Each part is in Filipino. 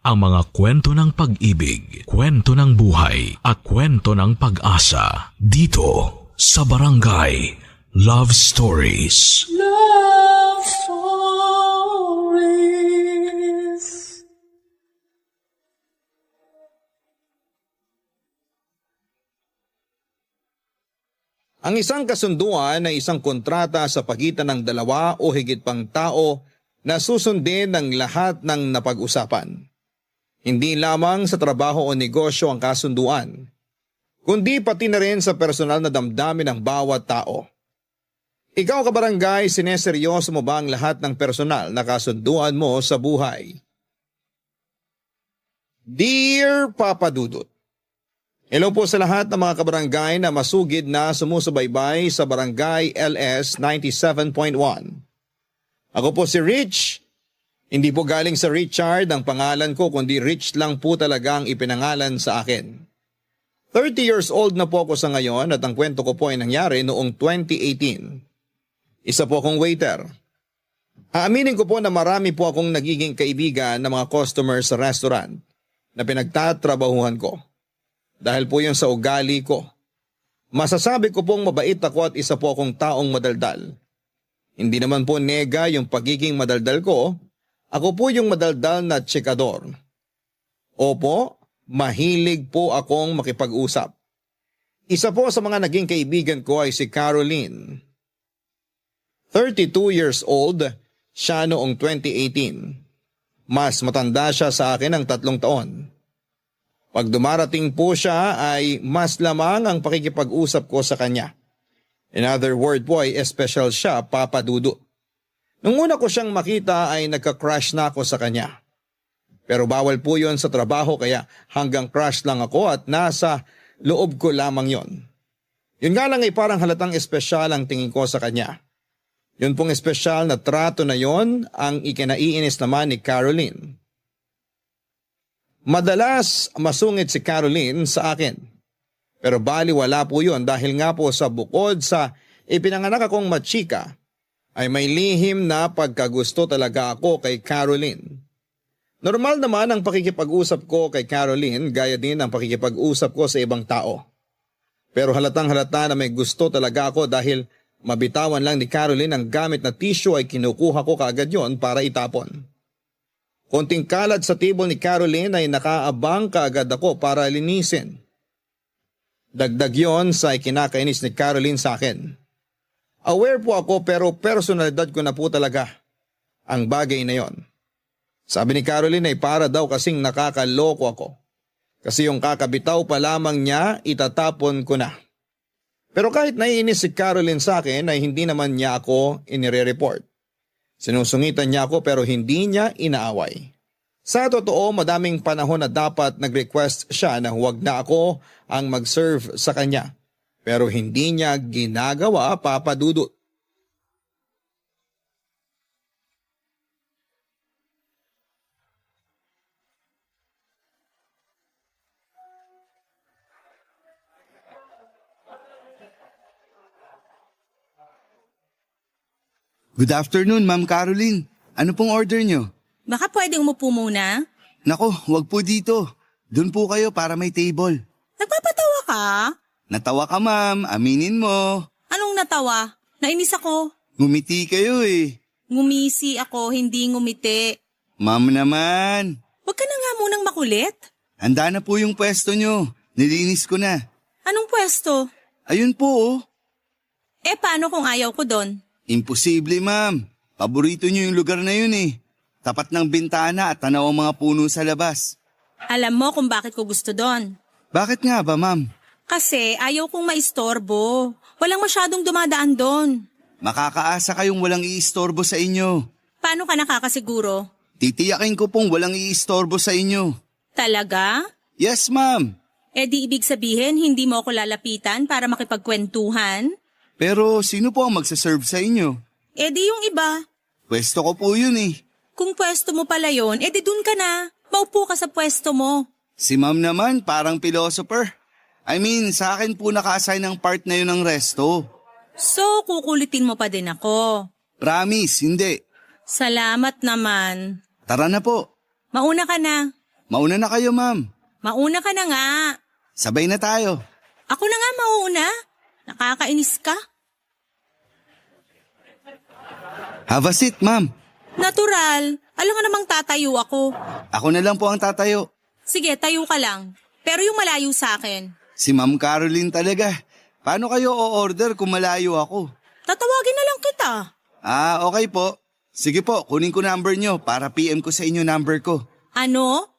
ang mga kwento ng pag-ibig, kwento ng buhay, at kwento ng pag-asa dito sa Barangay Love Stories. Love Stories. Ang isang kasunduan ay isang kontrata sa pagitan ng dalawa o higit pang tao na susundin ng lahat ng napag-usapan. Hindi lamang sa trabaho o negosyo ang kasunduan, kundi pati na rin sa personal na damdamin ng bawat tao. Ikaw kabarangay, sineseryoso mo ba ang lahat ng personal na kasunduan mo sa buhay? Dear Papa Dudut, hello po sa lahat ng mga kabarangay na masugid na sumusubaybay sa Barangay LS 97.1. Ako po si Rich. Hindi po galing sa Richard ang pangalan ko, kundi Rich lang po talaga ang ipinangalan sa akin. 30 years old na po ako sa ngayon at ang kwento ko po ay nangyari noong 2018. Isa po akong waiter. Aaminin ko po na marami po akong nagiging kaibigan ng mga customers sa restaurant na pinagtatrabahuhan ko. Dahil po yun sa ugali ko. Masasabi ko pong mabait ako at isa po akong taong madaldal. Hindi naman po nega yung pagiging madaldal ko. Ako po yung madaldal na tsekador. Opo, mahilig po akong makipag-usap. Isa po sa mga naging kaibigan ko ay si Caroline. 32 years old, siya noong 2018. Mas matanda siya sa akin ng 3 taon. Pag dumarating po siya ay mas lamang ang pakikipag-usap ko sa kanya. In other word po ay espesyal siya, Papa Dudu. Nung una ko siyang makita ay nagka-crush na ako sa kanya. Pero bawal po yon sa trabaho kaya hanggang crush lang ako at nasa loob ko lamang yon. Yun nga lang ay parang halatang espesyal ang tingin ko sa kanya. Yun pong espesyal na trato na yon ang ikinaiinis naman ni Caroline. Madalas masungit si Caroline sa akin. Pero baliwala po yun dahil nga po sa bukod sa ipinanganak akong matsika, ay may lihim na pagkagusto talaga ako kay Caroline. Normal naman ang pakikipag-usap ko kay Caroline gaya din ang pakikipag-usap ko sa ibang tao. Pero halatang halata na may gusto talaga ako dahil mabitawan lang ni Caroline ang gamit na tissue ay kinukuha ko kaagad yon para itapon. Konting kalat sa table ni Caroline ay nakaabang kaagad ako para linisin. Dagdag yon sa ikinakainis ni Caroline sa akin. Aware po ako pero personalidad ko na po talaga ang bagay na yon. Sabi ni Caroline ay para daw kasing nakakaloko ako. Kasi yung kakabitaw pa lamang niya, itatapon ko na. Pero kahit naiinis si Caroline sa akin ay hindi naman niya ako inire-report. Sinusungitan niya ako pero hindi niya inaaway. Sa totoo, madaming panahon na dapat nag-request siya na huwag na ako ang mag-serve sa kanya. Pero hindi niya ginagawa, Papa Dudut. Good afternoon, Ma'am Caroline. Ano pong order nyo? Baka pwedeng umupo muna? Nako, wag po dito. Doon po kayo para may table. Nagpapatawa ka? Natawa ka, ma'am. Aminin mo. Anong natawa? Nainis ako. Ngumiti kayo eh. Ngumisi ako, hindi ngumiti. Ma'am naman. Huwag ka na nga munang makulit. Handa na po yung pwesto nyo. Nilinis ko na. Anong pwesto? Ayun po oh. Paano kung ayaw ko doon? Imposible, ma'am. Paborito nyo yung lugar na yun eh. Tapat ng bintana at tanaw ang mga puno sa labas. Alam mo kung bakit ko gusto doon. Bakit nga ba, ma'am? Kasi ayaw kong maistorbo. Walang masyadong dumadaan doon. Makakaasa kayong walang iistorbo sa inyo. Paano ka nakakasiguro? Titiyakin ko pong walang iistorbo sa inyo. Talaga? Yes, ma'am. Di ibig sabihin hindi mo ako lalapitan para makipagkwentuhan? Pero sino po ang magsaserve sa inyo? Di yung iba. Pwesto ko po yun eh. Kung pwesto mo pala yun, di dun ka na. Maupo ka sa pwesto mo. Si ma'am naman parang philosopher. I mean, sa akin po naka-assign ang part na yun ng resto. So, kukulitin mo pa din ako. Promise, hindi. Salamat naman. Tara na po. Mauna ka na. Mauna na kayo, ma'am. Mauna ka na nga. Sabay na tayo. Ako na nga mauna. Nakakainis ka. Have a seat, ma'am. Natural. Alam nga namang tatayo ako. Ako na lang po ang tatayo. Sige, tayo ka lang. Pero yung malayo sa akin. Si Ma'am Caroline talaga. Paano kayo o-order kung malayo ako? Tatawagin na lang kita. Okay po. Sige po, kunin ko number nyo para PM ko sa inyo number ko. Ano?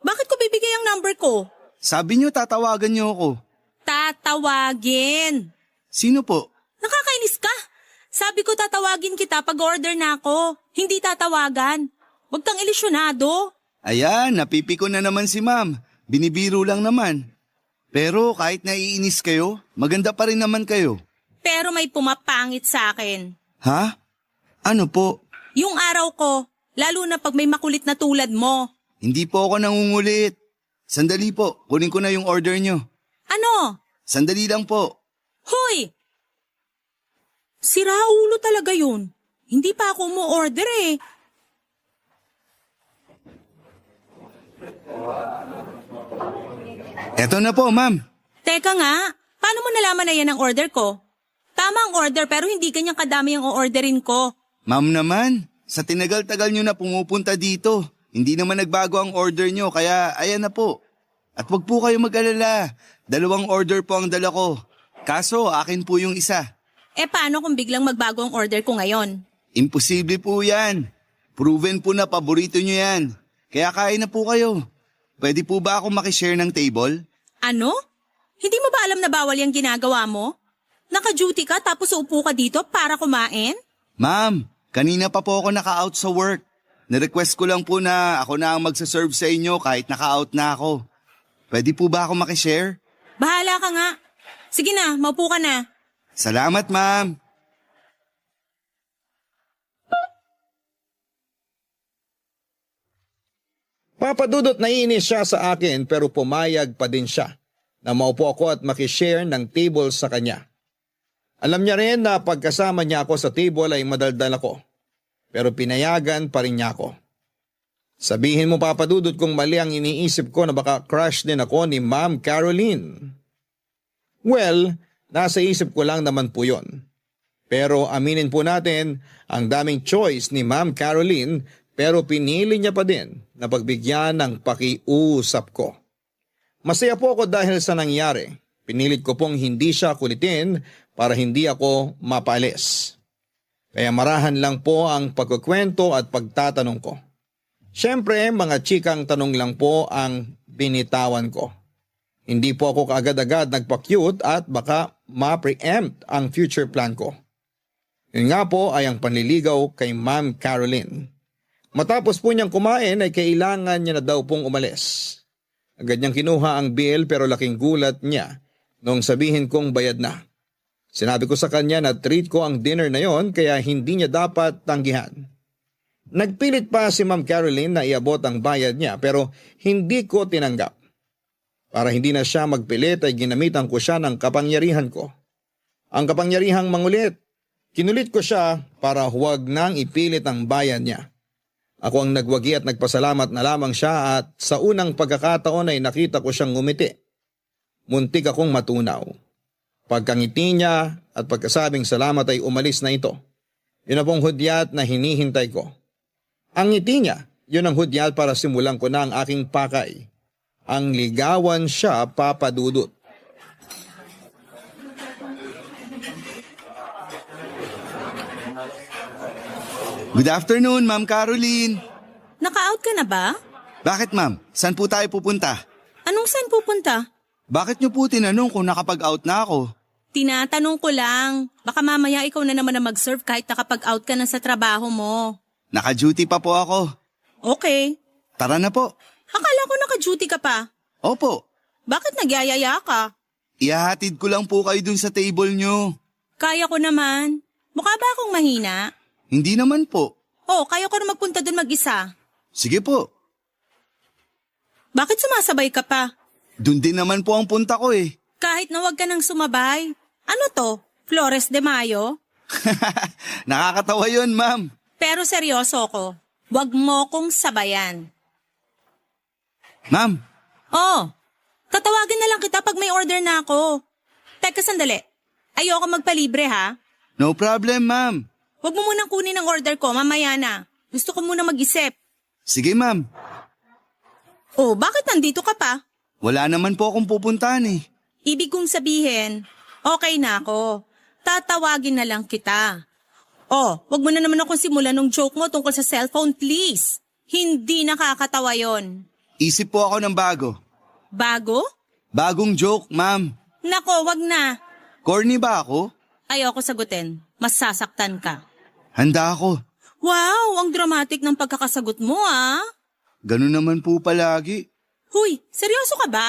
Bakit ko bibigay ang number ko? Sabi nyo tatawagan nyo ako. Tatawagin. Sino po? Nakakainis ka. Sabi ko tatawagin kita pag order na ako. Hindi tatawagan. Huwag kang ilisyonado. Ayan, napipiko na naman si ma'am. Binibiro lang naman. Pero kahit naiinis kayo, maganda pa rin naman kayo. Pero may pumapangit sa akin. Ha? Ano po? Yung araw ko, lalo na pag may makulit na tulad mo. Hindi po ako nangungulit. Sandali po, kunin ko na yung order nyo. Ano? Sandali lang po. Hoy! Sira ulo talaga yun. Hindi pa ako mo-order eh. Eto na po, ma'am. Teka nga, paano mo nalaman na yan ang order ko? Tama ang order pero hindi ganyang kadami ang o-orderin ko. Ma'am naman, sa tinagal-tagal nyo na pumupunta dito, hindi naman nagbago ang order nyo, kaya ayan na po. At wag po kayo mag-alala, 2 order po ang dala ko. Kaso, akin po yung isa. Eh paano kung biglang magbago ang order ko ngayon? Imposible po yan. Proven po na paborito nyo yan. Kaya kain na po kayo. Pwede po ba ako makishare ng table? Ano? Hindi mo ba alam na bawal yung ginagawa mo? Naka-duty ka tapos uupo ka dito para kumain? Ma'am, kanina pa po ako naka-out sa work. Nirequest ko lang po na ako na ang magsaserve sa inyo kahit naka-out na ako. Pwede po ba ako makishare? Bahala ka nga. Sige na, maupo ka na. Salamat, ma'am. Papadudot naiinis siya sa akin pero pumayag pa din siya na maupo ako at makishare ng table sa kanya. Alam niya rin na pagkasama niya ako sa table ay madaldal ako. Pero pinayagan pa rin niya ako. Sabihin mo papadudot kung mali ang iniisip ko na baka crush din ako ni Ma'am Caroline. Well, nasa isip ko lang naman po yun. Pero aminin po natin, ang daming choice ni Ma'am Caroline pero pinili niya pa din na pagbigyan ng pakiusap ko. Masaya po ako dahil sa nangyari. Pinilit ko pong hindi siya kulitin para hindi ako mapalis. Kaya marahan lang po ang pagkukwento at pagtatanong ko. Siyempre, mga chikang tanong lang po ang binitawan ko. Hindi po ako kaagad-agad nagpa-cute at baka ma-preempt ang future plan ko. Yun nga po ay ang panliligaw kay Ma'am Caroline. Matapos po niyang kumain ay kailangan niya na daw pong umalis. Agad niyang kinuha ang bill pero laking gulat niya nung sabihin kong bayad na. Sinabi ko sa kanya na treat ko ang dinner na yon kaya hindi niya dapat tanggihan. Nagpilit pa si Ma'am Caroline na iabot ang bayad niya pero hindi ko tinanggap. Para hindi na siya magpilit ay ginamitan ko siya ng kapangyarihan ko. Ang kapangyarihang mangulit. Kinulit ko siya para huwag nang ipilit ang bayad niya. Ako ang nagwagi at nagpasalamat na lamang siya at sa unang pagkakataon ay nakita ko siyang ngumiti. Muntik akong matunaw. Pagkangiti niya at pagkasabing salamat ay umalis na ito. Yun na pong hudyat na hinihintay ko. Ang ngiti niya, yun ang hudyat para simulan ko na ang aking pakay. Ang ligawan siya papadudot. Good afternoon, Ma'am Caroline. Naka-out ka na ba? Bakit, ma'am? Saan po tayo pupunta? Anong saan pupunta? Bakit niyo po tinanong kung nakapag-out na ako? Tinatanong ko lang. Baka mamaya ikaw na naman na mag-serve kahit nakapag-out ka na sa trabaho mo. Naka-duty pa po ako. Okay. Tara na po. Akala ko naka-duty ka pa. Opo. Bakit nagyayaya ka? Ihahatid ko lang po kayo dun sa table nyo. Kaya ko naman. Mukha ba akong mahina? Hindi naman po. Oh, kaya ko na magpunta dun mag-isa. Sige po. Bakit sumasabay ka pa? Dun din naman po ang punta ko eh. Kahit na wag ka nang sumabay. Ano to? Flores de Mayo? Nakakatawa yun, ma'am. Pero seryoso ko. Wag mo kong sabayan. Ma'am, Oh, tatawagin na lang kita pag may order na ako. Teka sandali, ayoko magpalibre ha. no problem ma'am. Huwag mo munang kunin ang order ko, mamaya na. Gusto ko muna mag-isip. Sige ma'am, Oh, bakit nandito ka pa? wala naman po akong pupuntahan eh. Ibig kong sabihin, okay na ako. Tatawagin na lang kita. Oh, wag mo na naman akong simulan ng joke mo tungkol sa cellphone, please. Hindi nakakatawa yon. Isip po ako ng bago. Bago? Bagong joke ma'am. Nako, wag na. Corny ba ako? Ayoko sagutin. Mas sasaktan ka. Handa ako. Wow, ang dramatic ng pagkakasagot mo ah. Ganun naman po palagi. Huy, seryoso ka ba?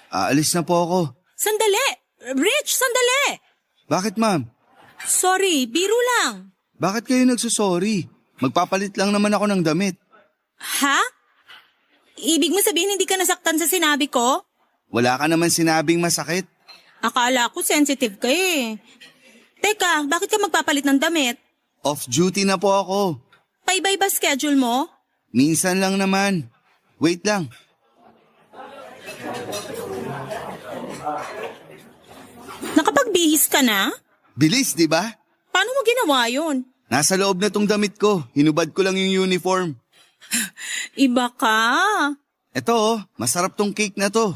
Aalis na po ako. Sandali! Rich, sandali! Bakit ma'am? Sorry, biro lang. Bakit kayo nagsusorry? Magpapalit lang naman ako ng damit. Ha? Ibig mo sabihin hindi ka nasaktan sa sinabi ko? Wala ka naman sinabing masakit. Akala ko sensitive ka eh. Teka, bakit ka magpapalit ng damit? Off-duty na po ako. Paibay ba schedule mo? Minsan lang naman. Wait lang. Nakapagbihis ka na? Bilis, di ba? Paano mo ginawa yun? Nasa loob na tong damit ko. Hinubad ko lang yung uniform. Iba ka. Eto oh, masarap tong cake na to.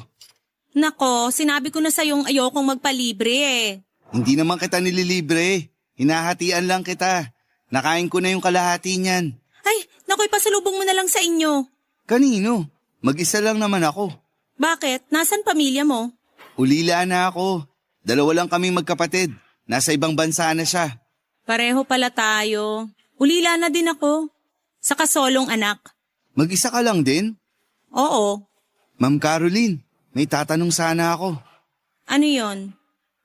Nako, sinabi ko na sa'yong ayokong magpalibre eh. Hindi naman kita nililibre. Hinahatian lang kita. Nakain ko na yung kalahati niyan. Ay, naku, ipasalubong mo na lang sa inyo. Kanino? Mag-isa lang naman ako. Bakit? Nasaan pamilya mo? Ulila na ako. 2 lang kaming magkapatid. Nasa ibang bansa na siya. Pareho pala tayo. Ulila na din ako. Sa kasolong anak. Mag-isa ka lang din? Oo. Ma'am Caroline, may tatanong sana ako. Ano yon?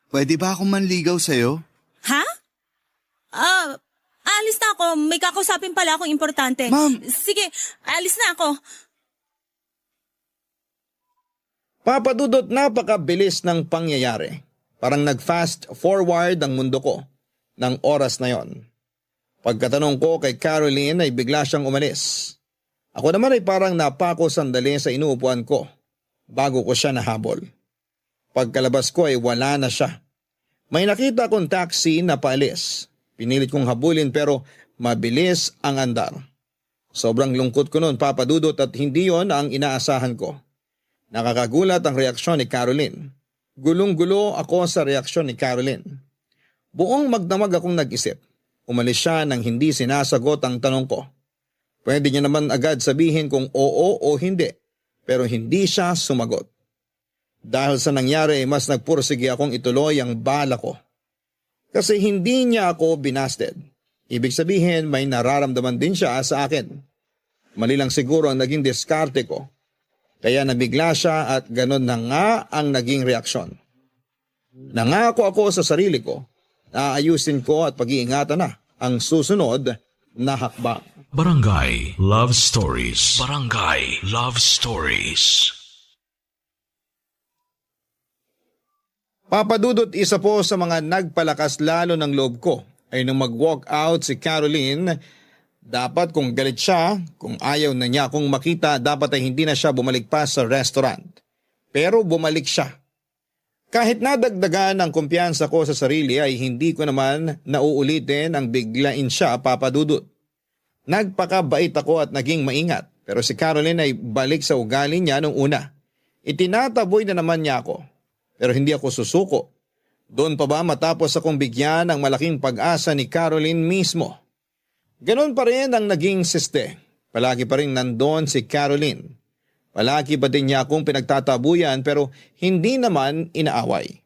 Pwede ba akong manligaw sa'yo? Ha? Alis na ako. May kakausapin pala akong importante. Ma'am! Sige, alis na ako. Papa Dudut, napakabilis ng pangyayari. Parang nag-fast forward ang mundo ko ng oras na yon. Pagkatanong ko kay Caroline ay bigla siyang umalis. Ako naman ay parang napako sandali sa inuupuan ko bago ko siya nahabol. Pagkalabas ko ay wala na siya. May nakita akong taxi na paalis. Pinilit kong habulin pero mabilis ang andar. Sobrang lungkot ko noon, Papa Dudut, at hindi yon ang inaasahan ko. Nakakagulat ang reaksyon ni Caroline. Gulong-gulo ako sa reaksyon ni Caroline. Buong magdamag akong nag-isip. Umalis siya nang hindi sinasagot ang tanong ko. Pwede niya naman agad sabihin kung oo o hindi, pero hindi siya sumagot. Dahil sa nangyari, mas nagpursige akong ituloy ang bala ko. Kasi hindi niya ako binasted. Ibig sabihin, may nararamdaman din siya sa akin. Mali lang siguro ang naging diskarte ko. Kaya nabigla siya at ganun na nga ang naging reaksyon. Nangako ako sa sarili ko na ayusin ko at pag-iingatan na ang susunod na hakbang. Barangay Love Stories. Barangay Love Stories. Papa Dudut, isa po sa mga nagpalakas lalo ng loob ko ay nung mag-walk out si Caroline. Dapat kung galit siya, kung ayaw na niya akong makita, dapat ay hindi na siya bumalik pa sa restaurant. Pero bumalik siya. Kahit nadagdagan ang kumpiyansa ko sa sarili ay hindi ko naman nauulitin ang biglain siya, Papa Dudut. Nagpakabait ako at naging maingat, pero si Caroline ay balik sa ugali niya nung una. Itinataboy na naman niya ako, pero hindi ako susuko. Doon pa ba matapos akong bigyan ng malaking pag-asa ni Caroline mismo? Ganon pa rin ang naging siste. Palagi pa rin nandoon si Caroline. Palagi pa din niya akong pinagtatabuyan pero hindi naman inaaway.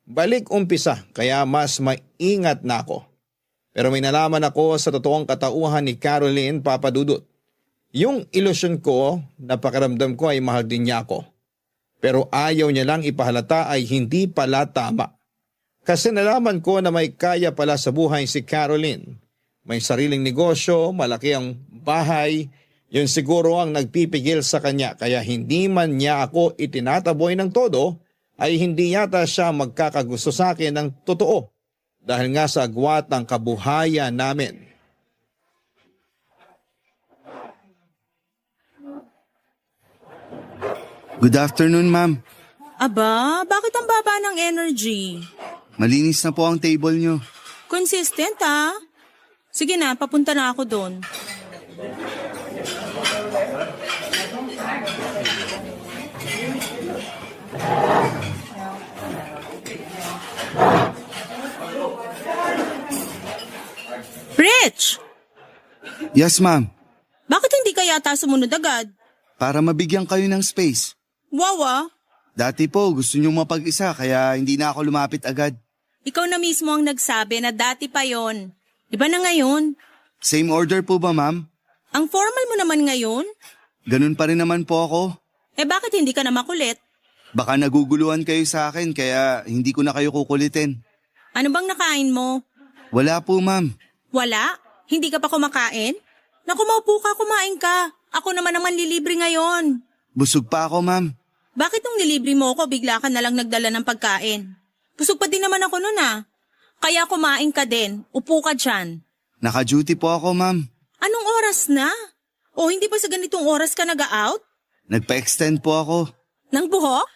Balik umpisa kaya mas maingat na ako. Pero may nalaman ako sa totoong katauhan ni Caroline, Papa Dudut. Yung ilusyon ko na pakiramdam ko ay mahal din niya ako. Pero ayaw niya lang ipahalata ay hindi pala tama. Kasi nalaman ko na may kaya pala sa buhay si Caroline. May sariling negosyo, malaki ang bahay. Yun siguro ang nagpipigil sa kanya kaya hindi man niya ako itinataboy ng todo ay hindi yata siya magkakagusto sa akin ng totoo dahil nga sa agwat ng kabuhayan namin. Good afternoon, ma'am. Aba, bakit ang baba ng energy? Malinis na po ang table nyo. Consistent ha? Sige na, papunta na ako doon. Rich! Yes, ma'am. Bakit hindi ka yata sumunod agad? Para mabigyan kayo ng space. Wawa, Dati po, gusto nyo mapag-isa kaya hindi na ako lumapit agad. ikaw na mismo ang nagsabi na dati pa yon. Iba na ngayon. Same order po ba, ma'am? Ang formal mo naman ngayon? Ganun pa rin naman po ako. Eh bakit hindi ka na makulit? Baka naguguluhan kayo sa akin kaya hindi ko na kayo kukulitin. Ano bang nakain mo? Wala po, ma'am. Wala? Hindi ka pa kumakain? Naku, maupo ka, kumain ka. Ako naman ang manlilibre ngayon. Busog pa ako, ma'am. Bakit nung nilibre mo ako, bigla ka nalang nagdala ng pagkain? Busog pa din naman ako nun ah. Kaya kumain ka din. Upo ka dyan. Naka-duty po ako, ma'am. Anong oras na? O hindi pa sa ganitong oras ka nag-out? Nagpa-extend po ako. Nang buhok?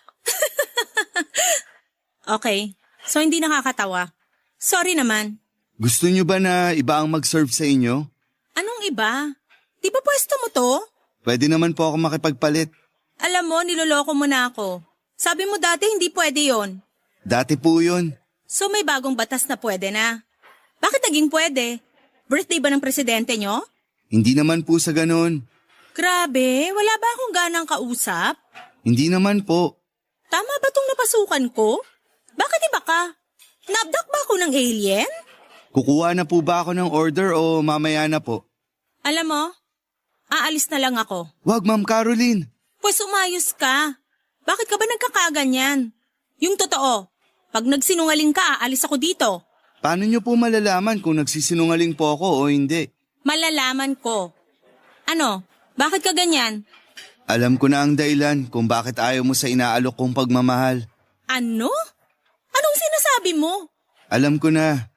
Okay. So hindi nakakatawa. Sorry naman. Gusto nyo ba na iba ang mag-serve sa inyo? Anong iba? Di ba pwesto mo to? Pwede naman po ako makipagpalit. Alam mo, niloloko mo na ako. Sabi mo dati hindi pwede yon. Dati po yun. So may bagong batas na pwede na. Bakit naging pwede? Birthday ba ng presidente nyo? Hindi naman po sa ganun. Grabe, wala ba akong ganang kausap? Hindi naman po. Tama ba tong napasukan ko? Bakit iba ka? Naabdak ba ako ng alien? Kukuha na po ba ako ng order o mamaya na po? Alam mo, aalis na lang ako. Wag, Ma'am Caroline. Pues umayos ka. Bakit ka ba nagkakaganyan? Yung totoo, pag nagsinungaling ka, aalis ako dito. Paano nyo po malalaman kung nagsisinungaling po ako o hindi? Malalaman ko. Ano? Bakit ka ganyan? Alam ko na ang dahilan kung bakit ayaw mo sa inaalok kong pagmamahal. Ano? Anong sinasabi mo? Alam ko na.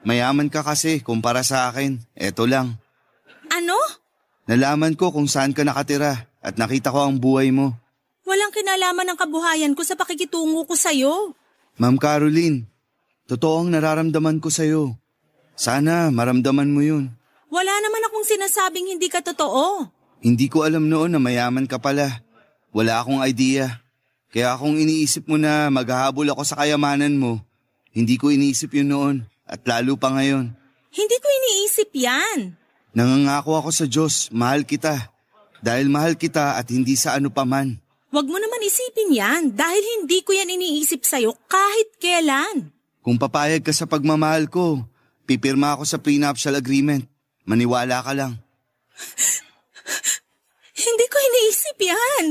Mayaman ka kasi kumpara sa akin. Eto lang. Ano? Nalaman ko kung saan ka nakatira at nakita ko ang buhay mo. Walang kinalaman ang kabuhayan ko sa pakikitungo ko sa'yo. Ma'am Caroline, totoo ang nararamdaman ko sa'yo. Sana maramdaman mo yun. Wala naman akong sinasabing hindi ka totoo. Hindi ko alam noon na mayaman ka pala. Wala akong idea. Kaya kung iniisip mo na maghahabol ako sa kayamanan mo, hindi ko iniisip yun noon at lalo pa ngayon. Hindi ko iniisip yan. Nangangako ako sa Diyos, mahal kita. Dahil mahal kita at hindi sa ano paman. Huwag mo naman isipin yan dahil hindi ko yan iniisip sa'yo kahit kailan. Kung papayag ka sa pagmamahal ko, pipirma ako sa prenuptial agreement. Maniwala ka lang. Hindi ko iniisip yan.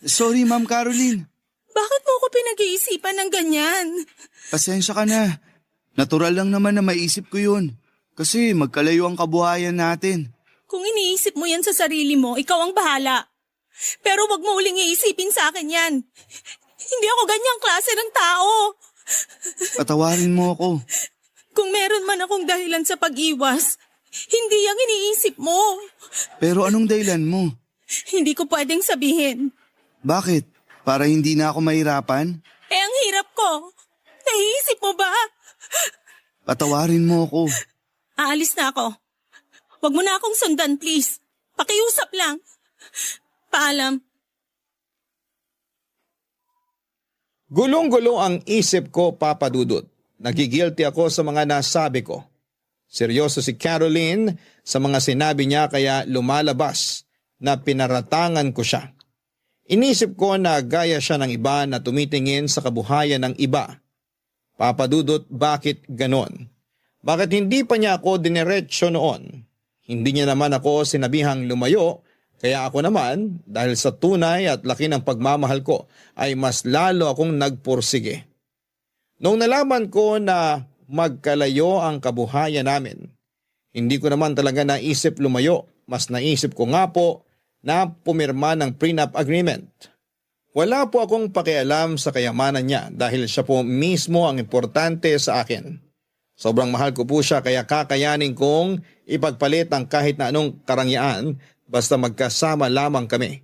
Sorry Ma'am Caroline. Bakit mo ko pinag-iisipan ng ganyan? Pasensya ka na. Natural lang naman na maisip ko yun. Kasi magkalayo ang kabuhayan natin. Kung iniisip mo yan sa sarili mo, ikaw ang bahala. Pero wag mo uling iisipin sa akin yan. Hindi ako ganyang klase ng tao. Patawarin mo ako. Kung meron man akong dahilan sa pag-iwas, hindi yung iniisip mo. Pero anong dahilan mo? Hindi ko pwedeng sabihin. Bakit? Para hindi na ako mahirapan? Eh ang hirap ko. Naiisip mo ba? Patawarin mo ako. Aalis na ako. Wag mo na akong sundan, please. Pakiusap lang. Paalam. Gulong-gulo ang isip ko, Papa Dudut. Nagigilty ako sa mga nasabi ko. Seryoso si Caroline sa mga sinabi niya kaya lumalabas na pinaratangan ko siya. Inisip ko na gaya siya ng iba na tumitingin sa kabuhayan ng iba. Papa Dudut, bakit ganon? Bakit hindi pa niya ako dineretsyo noon? Hindi niya naman ako sinabihang lumayo, kaya ako naman, dahil sa tunay at laki ng pagmamahal ko, ay mas lalo akong nagpursige. Nung nalaman ko na magkalayo ang kabuhayan namin, hindi ko naman talaga naisip lumayo, mas naisip ko nga po na pumirma ng prenup agreement. Wala po akong pakialam sa kayamanan niya dahil siya po mismo ang importante sa akin. Sobrang mahal ko po siya kaya kakayanin kong ipagpalit ang kahit na anong karangyaan basta magkasama lamang kami.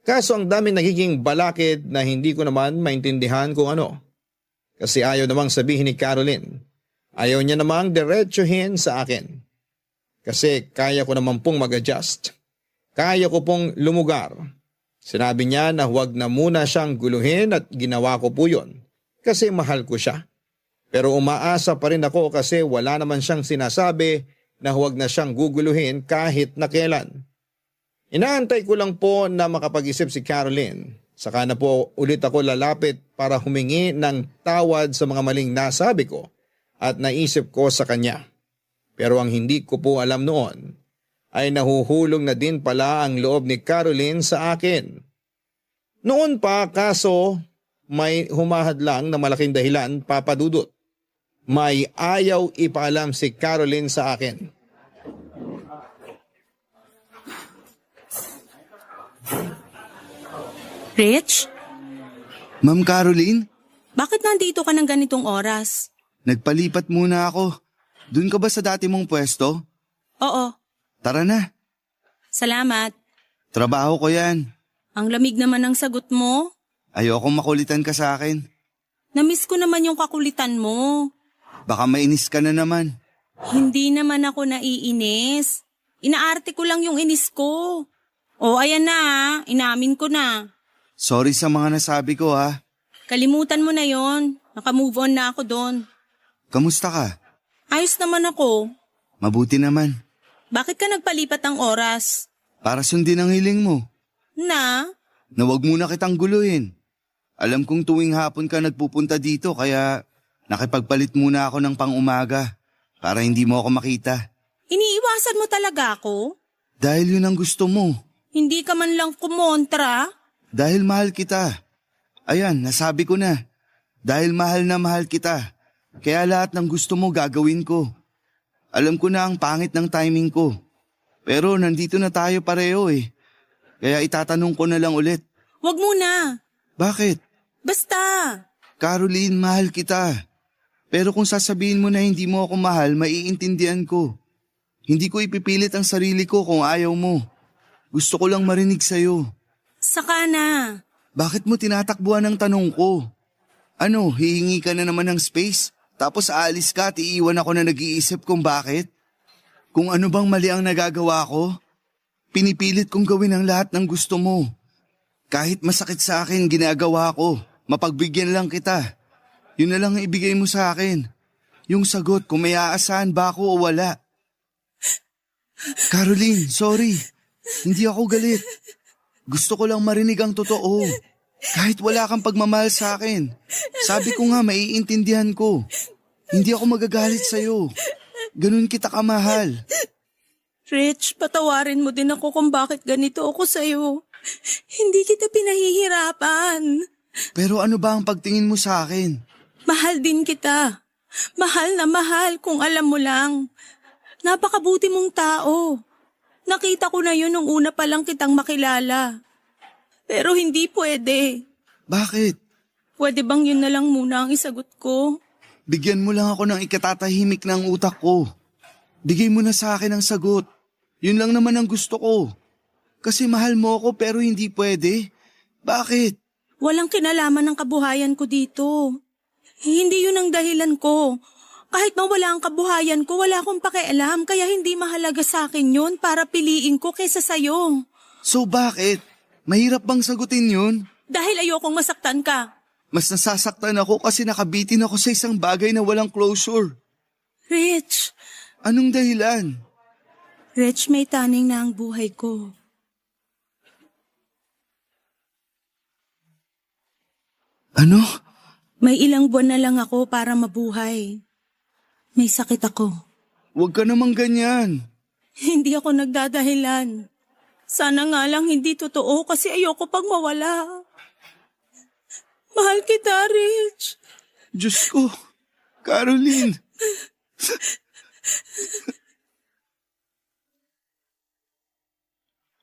Kaso ang dami nagiging balakid na hindi ko naman maintindihan kung ano. Kasi ayaw namang sabihin ni Caroline. Ayaw niya namang diretsuhin sa akin. Kasi kaya ko naman pong mag-adjust. Kaya ko pong lumugar. Sinabi niya na huwag na muna siyang guluhin at ginawa ko po yun. Kasi mahal ko siya. Pero umaasa pa rin ako kasi wala naman siyang sinasabi na huwag na siyang guguluhin kahit na kailan. Inaantay ko lang po na makapag-isip si Caroline. Saka na po ulit ako lalapit para humingi ng tawad sa mga maling nasabi ko at naisip ko sa kanya. Pero ang hindi ko po alam noon ay nahuhulog na din pala ang loob ni Caroline sa akin. Noon pa kaso may humahadlang na malaking dahilan, Papa Dudut. May ayaw ipaalam si Caroline sa akin. Rich, Ma'am Caroline, bakit nandito ka ng ganitong oras? nagpalipat muna ako. Doon ka ba sa dati mong pwesto? Oo, Tara na, salamat. trabaho ko yan. Ang lamig naman ng sagot mo. Ayoko makulitan ka sa akin. Namiss ko naman yung kakulitan mo. Baka mainis ka na naman. Hindi naman ako naiinis. Inaarte ko lang yung inis ko. O ayan na, inamin ko na. Sorry sa mga nasabi ko ha. Kalimutan mo na yon. Naka-move on na ako doon. Kamusta ka? Ayos naman ako. Mabuti naman. Bakit ka nagpalipat ng oras? Para sundin ang hiling mo. Na? Na wag muna kitang guluhin. Alam kong tuwing hapon ka nagpupunta dito kaya nakipagpalit muna ako ng pang-umaga para hindi mo ako makita. Iniiwasan mo talaga ako? Dahil yun ang gusto mo. Hindi ka man lang kumontra? Dahil mahal kita. Ayan, nasabi ko na. Dahil mahal na mahal kita. Kaya lahat ng gusto mo gagawin ko. Alam ko na ang pangit ng timing ko. Pero nandito na tayo pareho eh. Kaya itatanong ko na lang ulit. Wag muna. Bakit? Basta. Caroline, mahal kita. Pero kung sasabihin mo na hindi mo ako mahal, maiintindihan ko. Hindi ko ipipilit ang sarili ko kung ayaw mo. Gusto ko lang marinig sa'yo. Saka na. Bakit mo tinatakbuhan ang tanong ko? Ano, hihingi ka na naman ng space? Tapos aalis ka at iiwan ako na nag-iisip kung bakit? Kung ano bang mali ang nagagawa ko? Pinipilit kong gawin ang lahat ng gusto mo. Kahit masakit sa akin, ginagawa ko. Mapagbigyan lang kita. Yun na lang ang ibigay mo sa akin. Yung sagot kung may aasahan ba ako o wala. Caroline, sorry. Hindi ako galit. Gusto ko lang marinig ang totoo. Kahit wala kang pagmamahal sa akin. Sabi ko nga, maiintindihan ko. Hindi ako magagalit sa'yo. Ganun kita kamahal. Rich, patawarin mo din ako kung bakit ganito ako sa'yo. Hindi kita pinahihirapan. Pero ano ba ang pagtingin mo sa akin? Mahal din kita. Mahal na mahal kung alam mo lang. Napakabuti mong tao. Nakita ko na yun nung una pa lang kitang makilala. Pero hindi pwede. Bakit? Pwede bang yun na lang muna ang isagot ko? Bigyan mo lang ako ng ikatatahimik ng utak ko. Bigay mo na sa akin ang sagot. Yun lang naman ang gusto ko. Kasi mahal mo ako pero hindi pwede. Bakit? Walang kinalaman ng kabuhayan ko dito. Hindi yun ang dahilan ko. Kahit mawala ang kabuhayan ko, wala akong pakialam kaya hindi mahalaga sa akin yun para piliin ko kaysa sa'yo. So bakit? Mahirap bang sagutin yun? Dahil ayokong masaktan ka. Mas nasasaktan ako kasi nakabitin ako sa isang bagay na walang closure. Rich, Anong dahilan? Rich, may taning na ang buhay ko. Ano? May ilang buwan na lang ako para mabuhay. May sakit ako. Huwag ka namang ganyan. Hindi ako nagdadahilan. Sana nga lang hindi totoo kasi ayoko pag mawala. Mahal kita, Rich. Diyos ko, Caroline.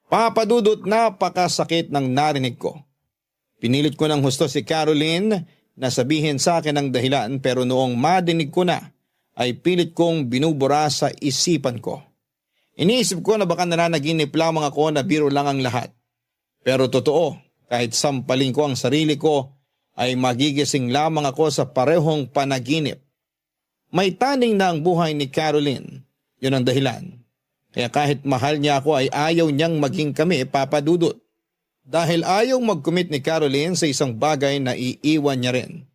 Papa Dudut, napakasakit ng narinig ko. Pinilit ko ng husto si Caroline na sabihin sa akin ang dahilan pero noong madinig ko na ay pilit kong binubura sa isipan ko. Iniisip ko na baka nananaginip lamang ako na biro lang ang lahat. Pero totoo, kahit sampaling ko ang sarili ko, ay magigising lamang ako sa parehong panaginip. May taning na ang buhay ni Caroline. Yun ang dahilan. Kaya kahit mahal niya ako ay ayaw niyang maging kami, Papa Dudut. Dahil ayaw mag-commit ni Caroline sa isang bagay na iiwan niya rin.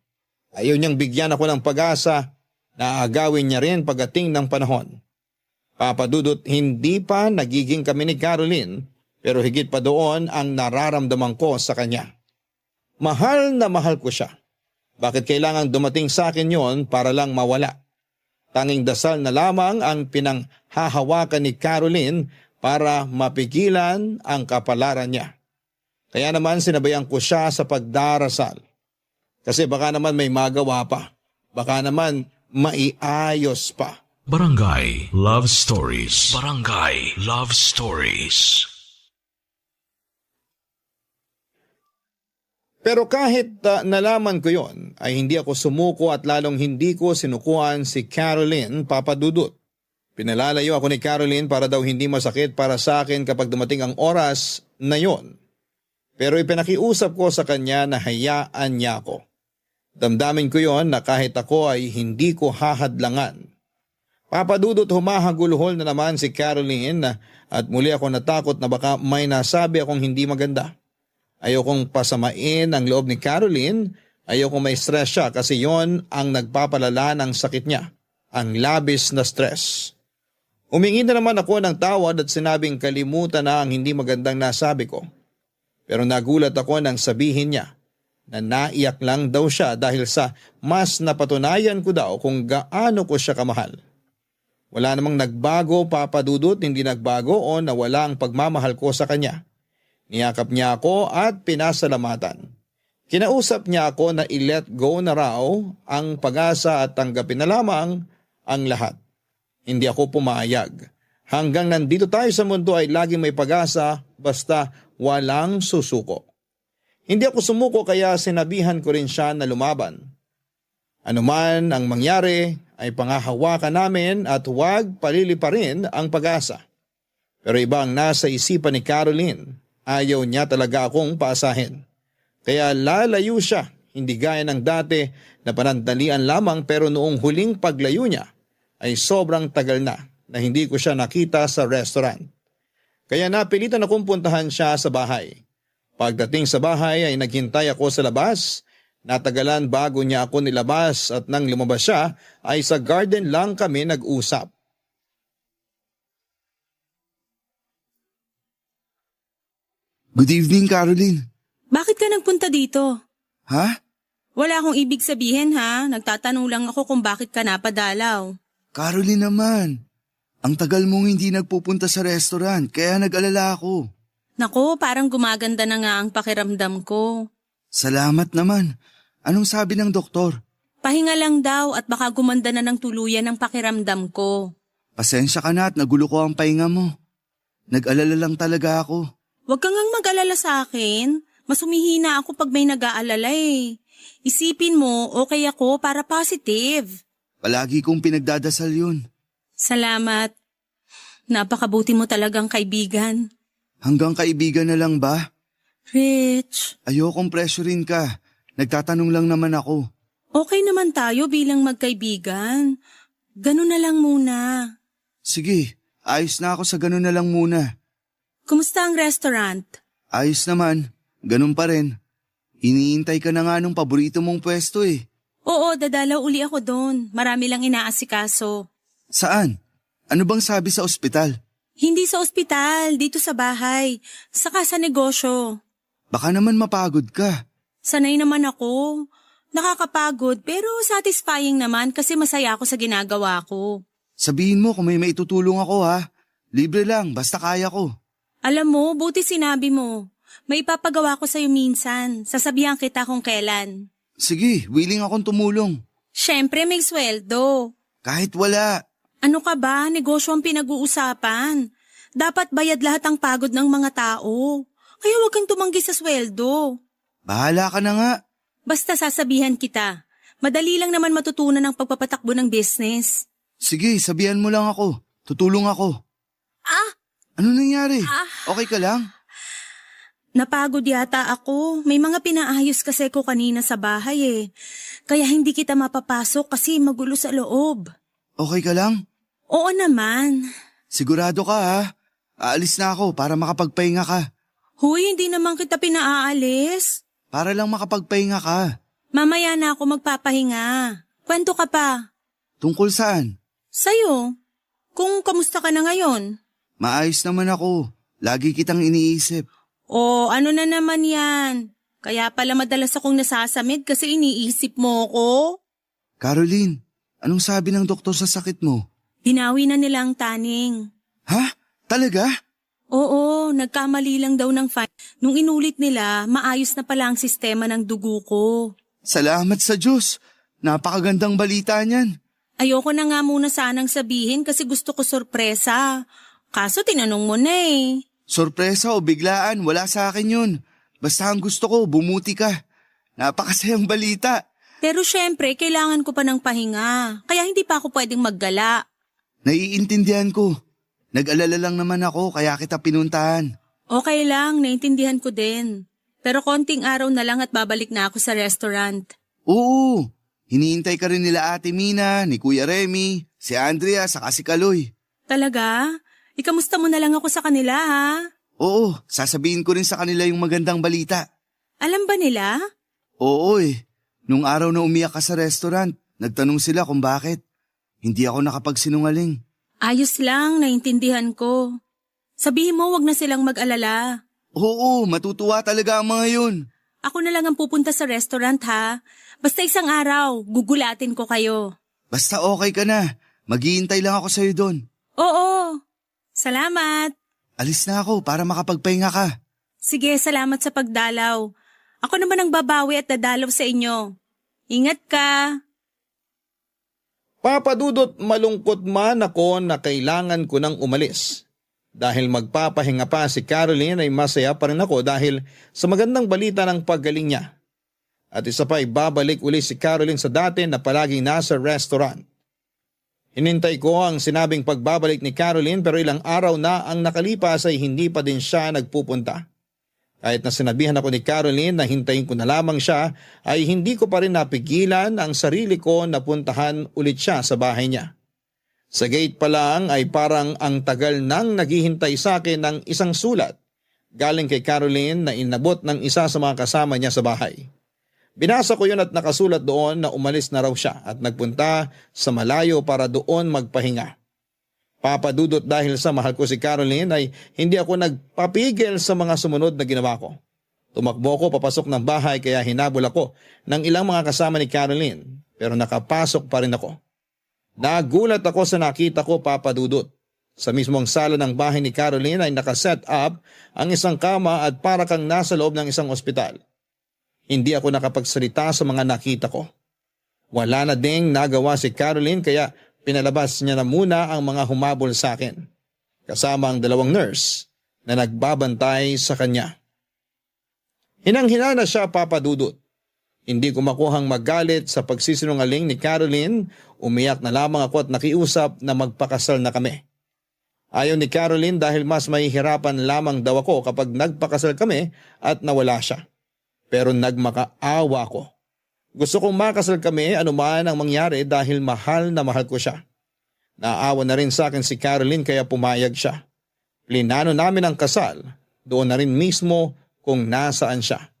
Ayaw niyang bigyan ako ng pag-asa na agawin niya rin pagdating ng panahon. Papa Dudut, hindi pa nagiging kami ni Caroline, pero higit pa doon ang nararamdaman ko sa kanya. Mahal na mahal ko siya. Bakit kailangan dumating sa akin yon para lang mawala? Tanging dasal na lamang ang pinanghahawakan ni Caroline para mapigilan ang kapalaran niya. Kaya naman sinabayan ko siya sa pagdarasal. Kasi baka naman may magawa pa. Baka naman maiayos pa. Barangay Love Stories. Barangay Love Stories. Pero kahit nalaman ko yon, ay hindi ako sumuko at lalong hindi ko sinukuan si Caroline, Papa Dudut. Pinalalayo ako ni Caroline para daw hindi masakit para sa akin kapag dumating ang oras na yon. Pero ipinakiusap ko sa kanya na hayaan niya ako. Damdamin ko yon na kahit ako ay hindi ko hahadlangan. Papa Dudut, humahagulhol na naman si Caroline at muli ako natakot na baka may nasabi akong hindi maganda. Ayokong pasamain ang loob ni Caroline, ayokong may stress siya kasi yon ang nagpapalala ng sakit niya, ang labis na stress. Humingi na naman ako ng tawad at sinabing kalimutan na ang hindi magandang nasabi ko. Pero nagulat ako nang sabihin niya na naiyak lang daw siya dahil sa mas napatunayan ko daw kung gaano ko siya kamahal. Wala namang nagbago, Papa Dudut, hindi nagbago o nawala ang pagmamahal ko sa kanya. Niyakap niya ako at pinasalamatan. Kinausap niya ako na i-let go na raw ang pag-asa at tanggapin na lamang ang lahat. Hindi ako pumayag. Hanggang nandito tayo sa mundo ay laging may pag-asa basta walang susuko. Hindi ako sumuko kaya sinabihan ko rin siya na lumaban. Ano man ang mangyari ay pangahawakan namin at huwag paliliparin ang pag-asa. Pero iba ang nasa isipan ni Caroline. Ayaw niya talaga akong paasahin. Kaya lalayo siya, hindi gaya ng dati na panandalian lamang pero noong huling paglayo niya ay sobrang tagal na hindi ko siya nakita sa restaurant. Kaya napilitan akong puntahan siya sa bahay. Pagdating sa bahay ay naghintay ako sa labas. Natagalan bago niya ako nilabas at nang lumabas siya ay sa garden lang kami nag-usap. Good evening, Caroline. Bakit ka nagpunta dito? Ha? Wala akong ibig sabihin ha. Nagtatanong lang ako kung bakit ka napadalaw. Caroline naman. Ang tagal mong hindi nagpupunta sa restaurant, kaya nag-alala ako. Naku, parang gumaganda na nga ang pakiramdam ko. Salamat naman. Anong sabi ng doktor? Pahinga lang daw at baka gumanda na ng tuluyan ang pakiramdam ko. Pasensya ka na at nagulo ko ang pahinga mo. Nag-alala lang talaga ako. Huwag kang ngang mag-alala sa akin. Mas humihina ako pag may nag-aalala eh. Isipin mo, okay ako para positive. Palagi kong pinagdadasal yun. Salamat. Napakabuti mo talagang kaibigan. Hanggang kaibigan na lang ba? Rich, Ayokong pressurein ka. Nagtatanong lang naman ako. okay naman tayo bilang magkaibigan. Ganun na lang muna. Sige, ayos na ako sa ganun na lang muna. Kumusta ang restaurant? Ayos naman. Ganun pa rin. Iniintay ka na nga nung paborito mong pwesto eh. Oo, dadalaw uli ako doon. Marami lang inaasikaso. Saan? Ano bang sabi sa ospital? Hindi sa ospital, dito sa bahay. Saka sa negosyo. Baka naman mapagod ka. Sanay naman ako. Nakakapagod pero satisfying naman kasi masaya ako sa ginagawa ko. Sabihin mo kung may maitutulong ako ha. Libre lang, basta kaya ko. Alam mo, buti sinabi mo. May ipapagawa ko sa'yo minsan. Sasabihan kita kung kailan. Sige, willing akong tumulong. Siyempre may sweldo. Kahit wala. Ano ka ba? Negosyo ang pinag-uusapan. Dapat bayad lahat ang pagod ng mga tao. Kaya huwag kang tumanggi sa sweldo. Bahala ka na nga. Basta sasabihan kita. Madali lang naman matutunan ang pagpapatakbo ng business. Sige, sabihan mo lang ako. Tutulong ako. Ano nangyari? Okay ka lang? Napagod yata ako. May mga pinaayos kasi ko kanina sa bahay eh. Kaya hindi kita mapapasok kasi magulo sa loob. Okay ka lang? Oo naman. Sigurado ka ha? Aalis na ako para makapagpahinga ka. Huy, hindi naman kita pinaalis. Para lang makapagpahinga ka. Mamaya na ako magpapahinga. Kwento ka pa. Tungkol saan? Sa'yo. Kung kamusta ka na ngayon. Maayos naman ako. Lagi kitang iniisip. O ano na naman yan? Kaya pala madalas akong nasasamid kasi iniisip mo ko. Caroline, anong sabi ng doktor sa sakit mo? Binawi na nila ang taning. Ha? Talaga? Oo, nagkamali lang daw ng fine. Nung inulit nila, maayos na pala ang sistema ng dugo ko. Salamat sa Diyos. Napakagandang balita niyan. Ayoko na nga muna sanang sabihin kasi gusto ko sorpresa. Kaso tinanong mo na eh. Sorpresa o biglaan, wala sa akin yun. Basta ang gusto ko, bumuti ka. Napakasayang balita. Pero syempre, kailangan ko pa ng pahinga. Kaya hindi pa ako pwedeng maggala. Naiintindihan ko. Nag-alala lang naman ako kaya kita pinuntahan. Okay lang, naiintindihan ko din. Pero konting araw na lang at babalik na ako sa restaurant. Oo, hinihintay ka rin nila Ate Mina, ni Kuya Remy, si Andrea, saka si Kaloy. Talaga? Ikamusta mo na lang ako sa kanila ha? Oo, sasabihin ko rin sa kanila yung magandang balita. Alam ba nila? Oo eh. Nung araw na umiyak ka sa restaurant, nagtanong sila kung bakit. Hindi ako nakapagsinungaling. Ayos lang, naiintindihan ko. Sabihin mo wag na silang mag-alala. Oo, matutuwa talaga ang mga yun. Ako na lang ang pupunta sa restaurant ha. Basta isang araw, gugulatin ko kayo. Basta okay ka na. Maghihintay lang ako sa'yo doon. Oo. Salamat. Alis na ako para makapagpahinga ka. Sige, salamat sa pagdalaw. Ako naman ang babawi at dadalaw sa inyo. Ingat ka. Papa Dudut, malungkot man ako na kailangan ko nang umalis. Dahil magpapahinga pa si Caroline ay masaya pa rin ako dahil sa magandang balita ng paggaling niya. At isa pa ay babalik uli si Caroline sa dati na palaging nasa restaurant. Hinintay ko ang sinabing pagbabalik ni Caroline pero ilang araw na ang nakalipas ay hindi pa din siya nagpupunta. Kahit na sinabihan ako ni Caroline na hintayin ko na lamang siya ay hindi ko pa rin napigilan ang sarili ko na puntahan ulit siya sa bahay niya. Sa gate pa lang ay parang ang tagal nang naghihintay sa akin ng isang sulat galing kay Caroline na inabot ng isa sa mga kasama niya sa bahay. Binasa ko yun at nakasulat doon na umalis na raw siya at nagpunta sa malayo para doon magpahinga. Papa Dudut, dahil sa mahal ko si Caroline ay hindi ako nagpapigil sa mga sumunod na ginawa ko. Tumakbo ko papasok ng bahay kaya hinabol ako ng ilang mga kasama ni Caroline pero nakapasok pa rin ako. Nagulat ako sa nakita ko, Papa Dudut. Sa mismong sala ng bahay ni Caroline ay nakaset up ang isang kama at para kang nasa loob ng isang ospital. Hindi ako nakapagsalita sa mga nakita ko. Wala na ding nagawa si Caroline kaya pinalabas niya na muna ang mga humabol sa akin. Kasama ang dalawang nurse na nagbabantay sa kanya. Hinang-hina na siya, Papa Dudut. Hindi ko makuhang magalit sa pagsisinungaling ni Caroline. Umiyak na lamang ako at nakiusap na magpakasal na kami. Ayaw ni Caroline dahil mas mahihirapan lamang daw ako kapag nagpakasal kami at nawala siya. Pero nagmakaawa ko. Gusto kong makasal kami anuman ang mangyari dahil mahal na mahal ko siya. Naawa na rin sa akin si Caroline kaya pumayag siya. Plinano namin ang kasal, doon na rin mismo kung nasaan siya.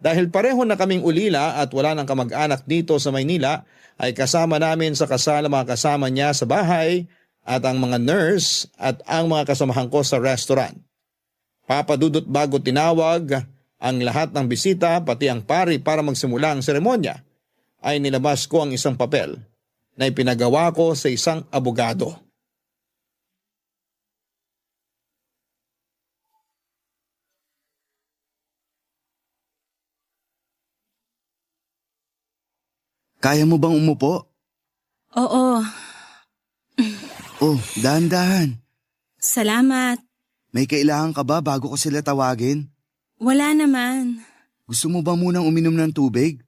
Dahil pareho na kaming ulila at wala nang kamag-anak dito sa Maynila, ay kasama namin sa kasal ang mga kasama niya sa bahay at ang mga nurse at ang mga kasamahan ko sa restaurant. Papa Dudut, bago tinawag ang lahat ng bisita pati ang pari para magsimula ang seremonya, ay nilabas ko ang isang papel na ipinagawa ko sa isang abogado. Kaya mo bang umupo? Oo, Oh, dahan-dahan. salamat. May kailangan ka ba bago ko sila tawagin? Wala naman. Gusto mo ba munang uminom ng tubig?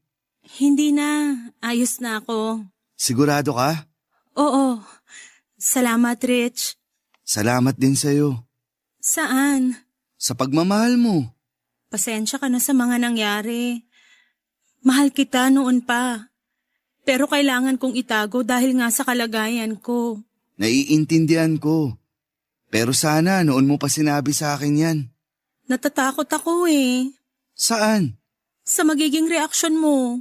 Hindi na. Ayos na ako. Sigurado ka? Oo. Salamat, Rich. Salamat din sa'yo. Saan? Sa pagmamahal mo. Pasensya ka na sa mga nangyari. Mahal kita noon pa. Pero kailangan kong itago dahil nga sa kalagayan ko. Naiintindihan ko. Pero sana noon mo pa sinabi sa akin yan. Natatakot ako eh. Saan? Sa magiging reaksyon mo.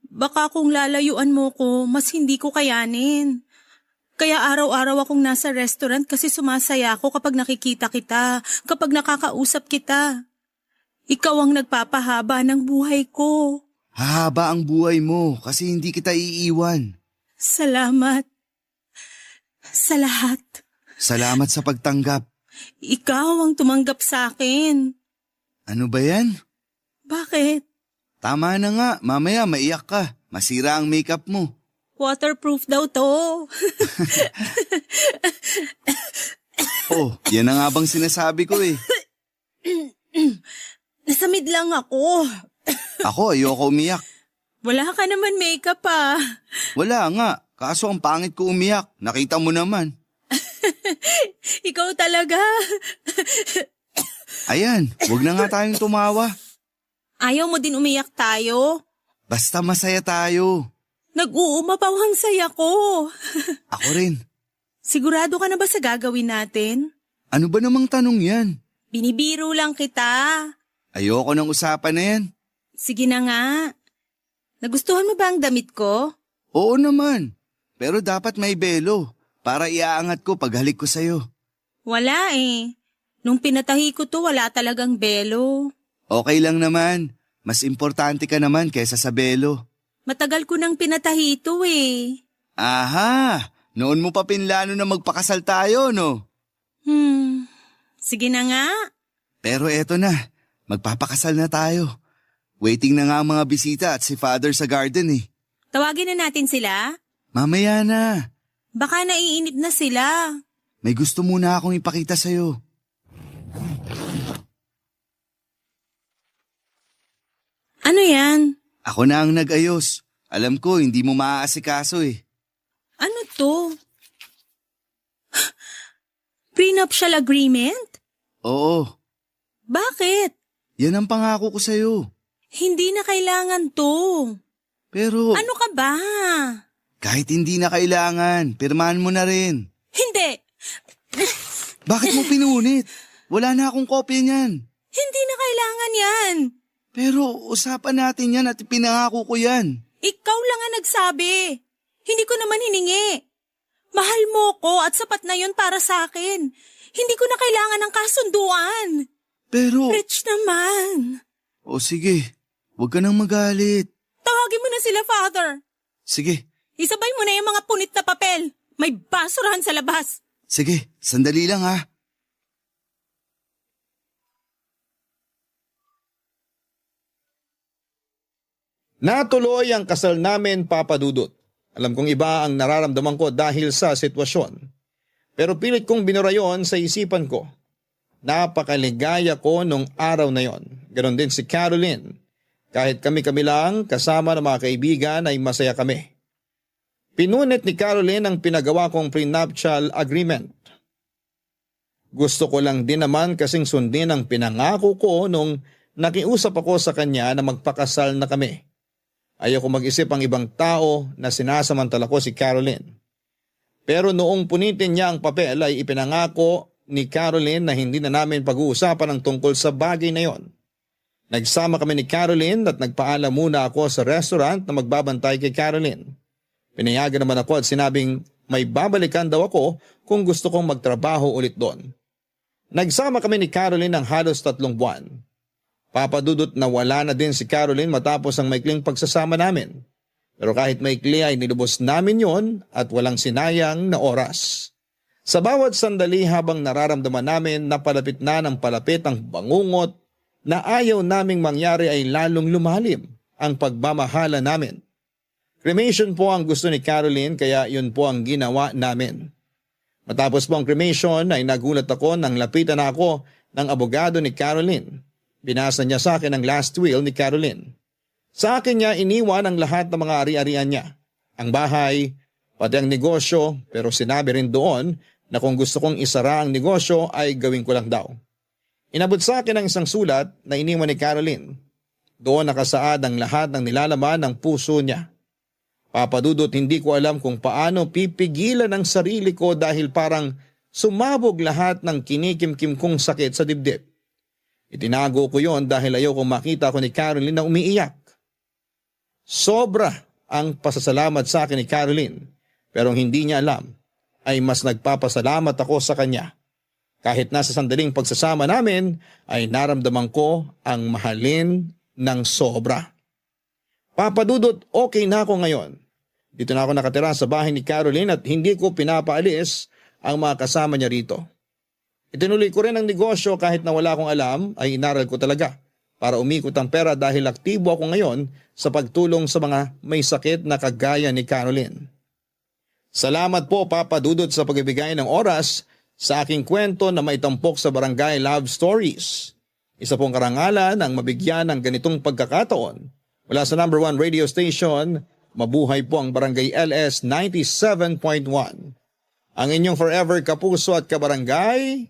Baka kung lalayuan mo ko, mas hindi ko kayanin. Kaya araw-araw akong nasa restaurant kasi sumasaya ako kapag nakikita kita, kapag nakakausap kita. Ikaw ang nagpapahaba ng buhay ko. Hahaba ang buhay mo kasi hindi kita iiwan. Salamat. Sa lahat. Salamat sa pagtanggap. Ikaw ang tumanggap sa akin. Ano ba yan? Bakit? Tama na nga, mamaya maiyak ka. Masira ang makeup mo. Waterproof daw to. Oh, yan na nga bang sinasabi ko eh. Nasamid lang ako. Ako, ayoko umiyak. Wala ka naman makeup ah. Wala nga, kaso ang pangit ko umiyak. Nakita mo naman. Ikaw talaga. Ayan, wag na nga tayong tumawa. Ayaw mo din umiyak tayo? Basta masaya tayo. Nag-uumapawang saya ko. Ako rin. Sigurado ka na ba sa gagawin natin? Ano ba namang tanong yan? Binibiro lang kita. Ayoko ng usapan na yan. Sige na nga. Nagustuhan mo ba ang damit ko? Oo naman, pero dapat may belo para iaangat ko pag halik ko sa'yo. Wala eh. Nung pinatahi ko to, wala talagang belo. Okay lang naman, mas importante ka naman kaysa sa belo. Matagal ko nang pinatahi ito eh. Aha, noon mo pa pinlano na magpakasal tayo, no? Sige na nga. Pero eto na, magpapakasal na tayo. Waiting na nga ang mga bisita at si Father sa garden eh. Tawagin na natin sila. Mamaya na. Baka naiinip na sila. May gusto muna akong ipakita sa'yo. Ano yan? Ako na ang nag-ayos. Alam ko, hindi mo maaasikaso eh. Ano to? Prenuptial agreement? Oo, Bakit? yan ang pangako ko sa'yo. Hindi na kailangan to. Pero Ano ka ba? kahit hindi na kailangan, pirmahan mo na rin. Hindi. Bakit mo pinunit? Wala na akong kopya niyan. Hindi na kailangan yan. Pero usapan natin yan at pinangako ko yan. Ikaw lang ang nagsabi. Hindi ko naman hiningi. Mahal mo ko at sapat na yon para sa akin. Hindi ko na kailangan ng kasunduan. Pero, Rich naman. o sige, huwag ka nang magalit. Tawagin mo na sila, Father. Sige, Isabay mo na yung mga punit na papel. May basurahan sa labas. sige, sandali lang ha. Natuloy ang kasal namin, Papa Dudut. Alam kong iba ang nararamdaman ko dahil sa sitwasyon. Pero pilit kong binura yon sa isipan ko. Napakaligaya ko nung araw na yon. Ganon din si Caroline. Kahit kami-kami lang, kasama ng mga kaibigan ay masaya kami. Pinunit ni Caroline ang pinagawa kong prenuptial agreement. Gusto ko lang din naman kasing sundin ang pinangako ko nung nakiusap ako sa kanya na magpakasal na kami. Ayoko mag-isip ang ibang tao na sinasamantala ko si Caroline. Pero noong punitin niya ang papel ay ipinangako ni Caroline na hindi na namin pag-uusapan ang tungkol sa bagay na yon. Nagsama kami ni Caroline at nagpaalam muna ako sa restaurant na magbabantay kay Caroline. Pinayagan naman ako at sinabing may babalikan daw ako kung gusto kong magtrabaho ulit doon. Nagsama kami ni Caroline ng halos 3 buwan. Papadudot na wala na din si Caroline matapos ang maikling pagsasama namin. Pero kahit maikli ay nilubos namin yon at walang sinayang na oras. Sa bawat sandali habang nararamdaman namin na palapit na ng palapit ang bangungot na ayaw naming mangyari ay lalong lumalim ang pagmamahala namin. Cremation po ang gusto ni Caroline kaya yun po ang ginawa namin. Matapos po ang cremation ay nagulat ako nang lapitan ako ng abogado ni Caroline. Binasa niya sa akin ang last will ni Caroline. Sa akin niya iniwan ang lahat ng mga ari-arian niya. Ang bahay, pati ang negosyo, pero sinabi rin doon na kung gusto kong isara ang negosyo ay gawin ko lang daw. Inabot sa akin ang isang sulat na iniwan ni Caroline. Doon nakasaad ang lahat ng nilalaman ng puso niya. Papa Dudut, hindi ko alam kung paano pipigilan ang sarili ko dahil parang sumabog lahat ng kinikimkim kong sakit sa dibdib. Itinago ko yon dahil ayaw kong makita ko ni Caroline na umiiyak. Sobra ang pasasalamat sa akin ni Caroline, pero hindi niya alam ay mas nagpapasalamat ako sa kanya. Kahit nasa sandaling pagsasama namin ay naramdaman ko ang mahalin ng sobra. Papa Dudut, okay na ako ngayon. Dito na ako nakatira sa bahay ni Caroline at hindi ko pinapaalis ang mga kasama niya rito. Itinuloy ko rin ang negosyo kahit na wala akong alam ay inaral ko talaga para umikot ang pera dahil aktibo ako ngayon sa pagtulong sa mga may sakit na kagaya ni Caroline. Salamat po Papa Dudut sa pagbibigay ng oras sa aking kwento na maitampok sa Barangay Love Stories. Isa pong karangalan ang mabigyan ng ganitong pagkakataon. Mula sa number 1 radio station, mabuhay po ang Barangay LS 97.1. Ang inyong forever kapuso at kabarangay,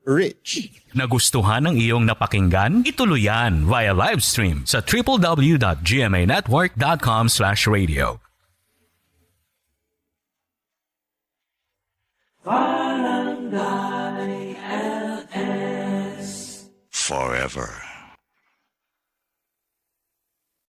Rich. Nagustuhan ng iyong napakinggan? Ituloy yan via live stream sa www.gmanetwork.com/radio. Barangay LS. Forever.